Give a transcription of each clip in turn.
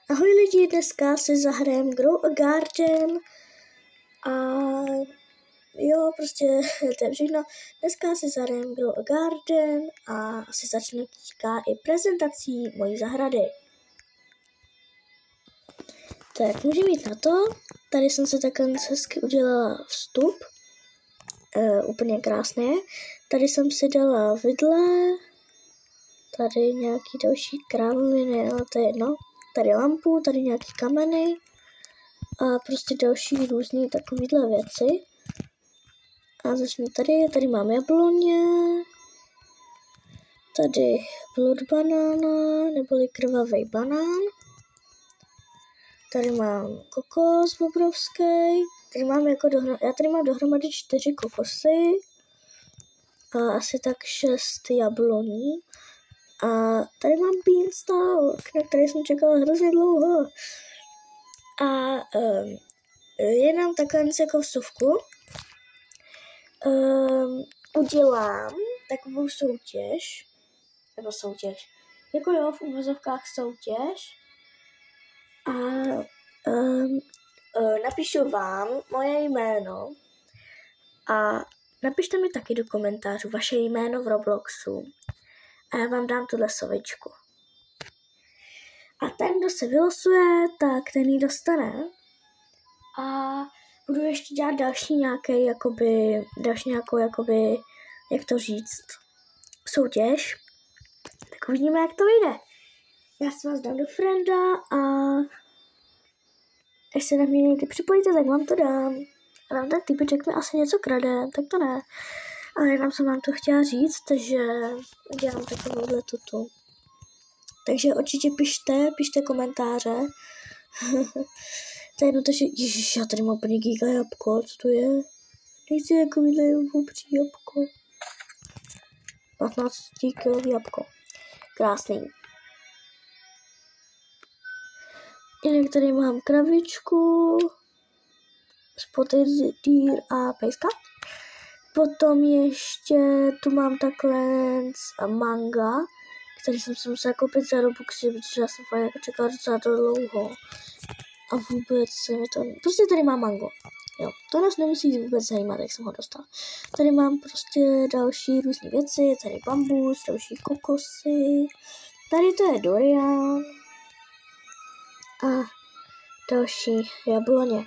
Ahoj lidi, dneska si zahrajem Grow a Garden a jo, prostě to je všechno. Dneska si zahrajem Grow a Garden a asi začne teďka i prezentací mojí zahrady. Tak můžeme jít na to. Tady jsem se takhle hezky udělala vstup. Úplně krásné. Tady jsem si dala vidle. Tady nějaký další krávoviny, ale to je jedno. Tady lampu, tady nějaký kameny a prostě další různý takovýhle věci. A začnu tady mám jabloně, tady blood banána, neboli krvavý banán. Tady mám kokos obrovský, já tady mám dohromady 4 kokosy a asi tak 6 jabloní. A tady mám beanstalk, na který jsem čekala hrozně dlouho. A jenom takhle jako vsuvku. Udělám takovou soutěž, jako jo, v uvozovkách soutěž. A napíšu vám moje jméno a napište mi taky do komentářů vaše jméno v Robloxu a já vám dám tuhle sovičku. A ten, kdo se vylosuje, tak ten ji dostane. A budu ještě dělat další nějakou, jak to říct, soutěž. Tak uvidíme, jak to vyjde. Já si vás dám do frienda a až se na mě někdy připojíte, tak vám to dám. A tam ten typeček mi asi něco krade, tak to ne. Ale jenom jsem vám to chtěla říct, takže dělám takovouhle tutu. Takže určitě pište komentáře. To je jedno, že ježiš, já tady mám úplně giga jabko, co to je? Nechci takovýhle obří jabko. 15 kg jabko. Krásný. Jinak tady mám kravičku, spotted deer a pejska. Potom ještě tu mám takhle manga, který jsem si musela koupit za Robuxy, protože já jsem jako čekala docela dlouho. A vůbec se mi to... Prostě tady mám mango. Jo, to nás nemusí vůbec zajímat, jak jsem ho dostala. Tady mám prostě další různé věci, tady bambus, další kokosy. Tady to je durian. A další jabloně.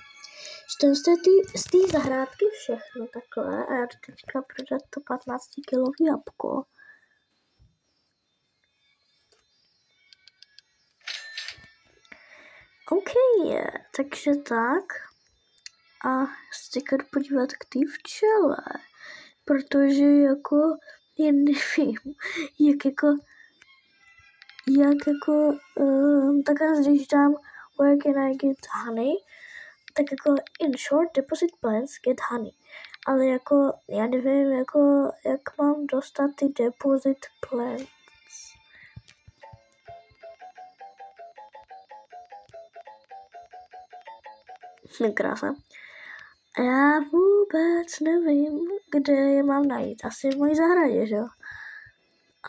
Z té zahrádky všechno takhle a já jdu teďka prodat to 15 kg jabko. OK, takže tak. A chci jdu podívat k té včele, protože jako, já nevím, takhle když dám where can I get honey, tak jako in short deposit plants get honey. Ale jako, já nevím, jako, jak mám dostat ty deposit plants. Krása. Já vůbec nevím, kde je mám najít. Asi v mojí zahradě, že jo?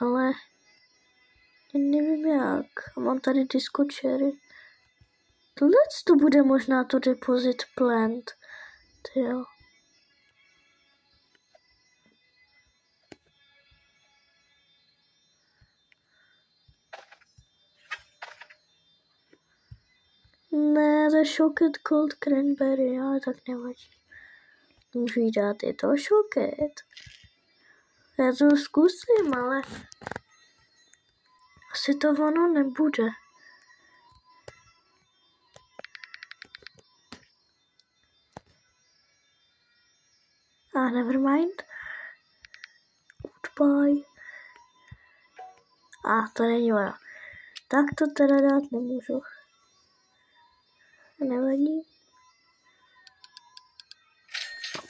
Ale nevím jak. Mám tady disco cherry. Tohle to bude možná to deposit plant. Jo. Ne, to je shocked cold cranberry, ale tak nevadí. Můžu jí dát i to shocked. Já to zkusím, ale asi to ono nebude. Never mind. Goodbye. To není ono. Tak to teda dát nemůžu. Nevadí.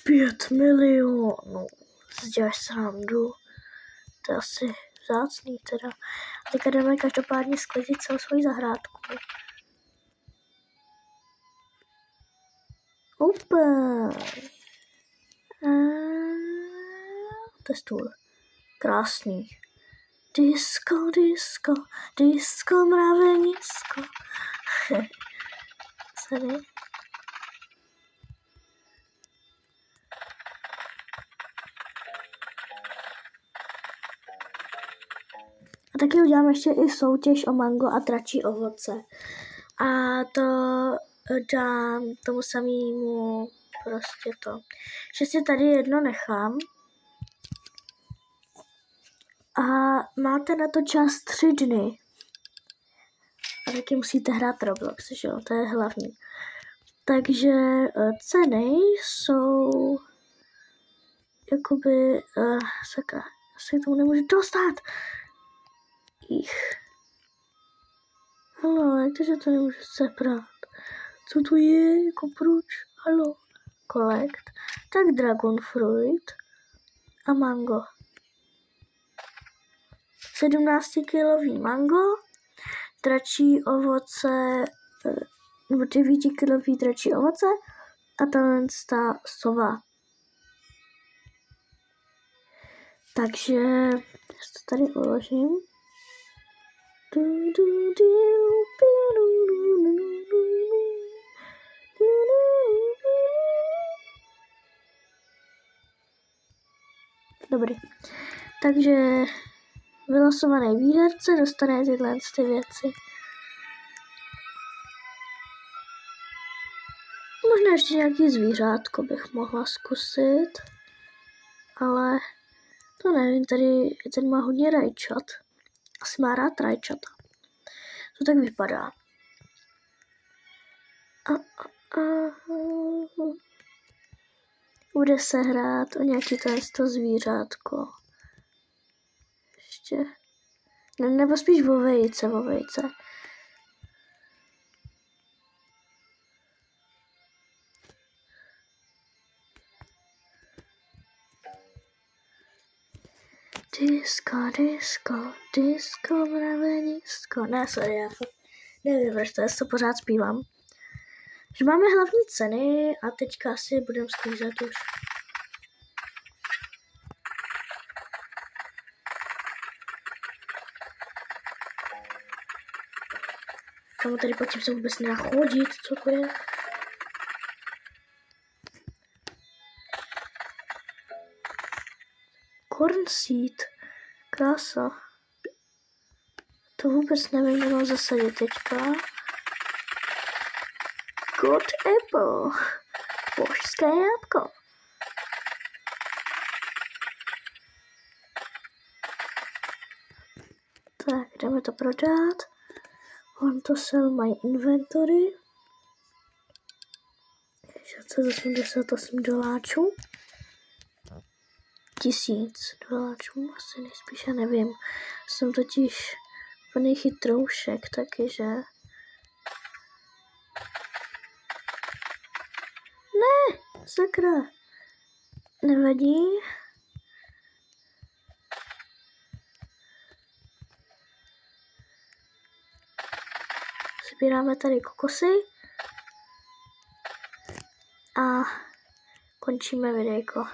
5 milionů. Děláš srandu. To je asi vzácný teda. A teďka jdeme každopádně sklidit celou svoji zahrádku. Open. To je stůl. Krásný. Disco, mravenisko. ceny. A taky udělám ještě i soutěž o mango a dračí ovoce. A to dám tomu samému prostě to. Že si tady jedno nechám. A máte na to čas 3 dny. A taky musíte hrát Roblox, že jo, to je hlavní. Takže ceny jsou jakoby, sakra, se k tomu nemůžu dostat. Halo, jak to, že to nemůžu sebrat? Co to je, jako proč? Halo, collect. Tak dragon fruit a mango. 17kilový mango, dračí ovoce, nebo 9kilový dračí ovoce a tahle sova. Takže já to tady uložím. Dobrý. Takže vylosovaný výherce dostane tyhle ty věci. Možná ještě nějaký zvířátko bych mohla zkusit, ale to nevím, tady ten má hodně rajčat. Asi má rád rajčata. To tak vypadá. Bude se hrát o nějaký to zvířátko. Ještě. Nebo spíš o vejce. Disco, mravenisko. Ne, sorry, já nevím, proč to pořád zpívám. Že máme hlavní ceny a teďka asi budeme sklízet už. Kamu tady pod tím se vůbec nedá chodit, co to je? Corn seed. Krása. To vůbec nevím, kde mám zasadit teďka. Good apple. Božské jabko. Tak, jdeme to prodat. Want to sell my inventory. $688. $1000. Asi nejspíš, já nevím. Jsem totiž plný chytroušek taky, že? Ne, sakra. Nevadí. Sbíráme tady kokosy. A končíme videjko.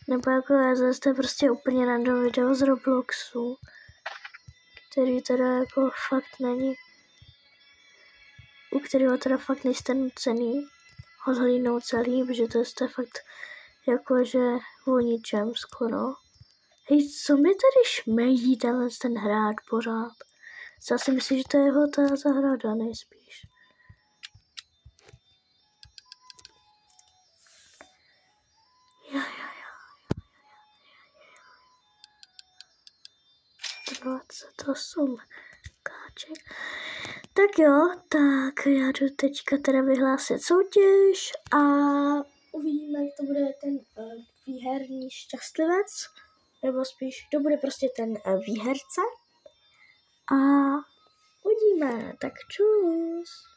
Nebo jako to je prostě úplně random video z Robloxu, který teda jako fakt není, u kterého teda fakt nejste nucený ho zhlídnout celý, protože to je fakt jakože o ničem skoro. Hej, co mi tady šmejí ten hráč pořád? Já si myslím, že to je jeho ta zahrada nejspíš. Jo. 28 káček. Tak jo, tak já jdu teďka teda vyhlásit soutěž a uvidíme, jak to bude ten výherní šťastlivec, nebo spíš, to bude prostě ten výherce. A uvidíme, tak čus.